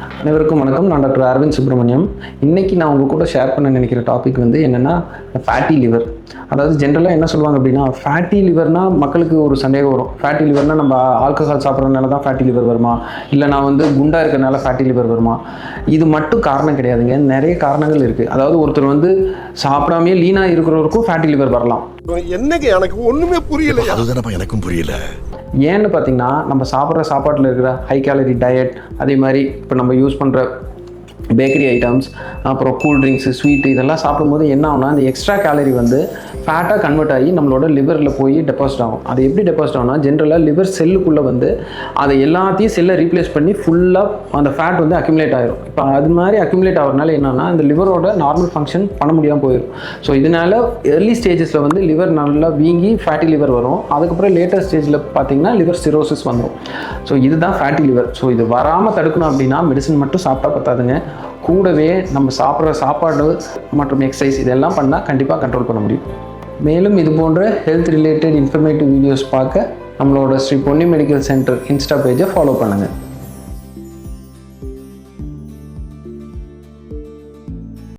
அனைவருக்கும் வணக்கம். நான் டாக்டர் அரவிந்த் சுப்ரமணியம். இன்றைக்கி நான் உங்கள் கூட ஷேர் பண்ண நினைக்கிற டாபிக் வந்து என்னென்னா ஃபேட்டி லிவர். அதாவது ஜென்ரலாக என்ன சொல்லுவாங்க அப்படின்னா, ஃபேட்டி லிவர்னால் மக்களுக்கு ஒரு சந்தேகம் வரும். ஃபேட்டி லிவர்னால் நம்ம ஆல்கஹால் சாப்பிட்றதுனால தான் ஃபேட்டி லிவர் வருமா, இல்லை நான் வந்து குண்டாக இருக்கிறனால ஃபேட்டி லிவர் வருமா? இது மட்டும் காரணம் கிடையாதுங்க, நிறைய காரணங்கள் இருக்குது. அதாவது ஒருத்தர் வந்து சாப்பிடாமே லீனாக இருக்கிறவருக்கும் ஃபேட்டி லிவர் வரலாம். என்னங்க எனக்கு ஒன்றுமே புரியல. அதுதானப்பா எனக்கும் புரியல. ஏன்னு பார்த்தீங்கன்னா, நம்ம சாப்பிட்ற சாப்பாட்டில் இருக்கிற ஹை கேலரி டயட், அதே மாதிரி இப்போ நம்ம யூஸ் பண்ணுற பேக்கரி ஐட்டம்ஸ், அப்புறம் கூல்ட்ரிங்க்ஸு, ஸ்வீட்டு இதெல்லாம் சாப்பிடும்போது என்ன ஆகும்னா, அந்த எக்ஸ்ட்ரா கேலரி வந்து ஃபேட்டாக கன்வெர்ட் ஆகி நம்மளோட லிவரில் போய் டெபாசிட் ஆகும். அது எப்படி டெபாசிட் ஆகும்னா, ஜென்ரலாக லிவர் செல்லுக்குள்ளே வந்து அதை எல்லாத்தையும் செல்லை ரீப்ளேஸ் பண்ணி ஃபுல்லாக அந்த ஃபேட் வந்து அக்யூமுலேட் ஆகிரும். இப்போ அது மாதிரி அக்யூமுலேட் ஆகிறதுனால என்னன்னா, அந்த லிவரோட நார்மல் ஃபங்க்ஷன் பண்ண முடியாமல் போயிடும். ஸோ இதனால் ஏர்லி ஸ்டேஜஸில் வந்து லிவர் நல்லா வீங்கி ஃபேட்டி லிவர் வரும். அதுக்கப்புறம் லேட்டர் ஸ்டேஜில் பார்த்தீங்கன்னா லிவர் சிரோசிஸ் வந்துடும். ஸோ இதுதான் ஃபேட்டி லிவர். ஸோ இது வராமல் தடுக்கணும் அப்படின்னா மெடிசன் மட்டும் சாப்பிட்டா பத்தாதுங்க, கூடவே நம்ம சாப்பிட்ற சாப்பாடு மற்றும் எக்ஸசைஸ் இதெல்லாம் பண்ணால் கண்டிப்பாக கண்ட்ரோல் பண்ண முடியும். மேலும் இது போன்ற ஹெல்த் ரிலேட்டட் இன்ஃபர்மேட்டிவ் வீடியோஸ் பார்க்க நம்மளோட Sri Ponni medical centre insta பேஜை ஃபாலோ பண்ணுங்கள்.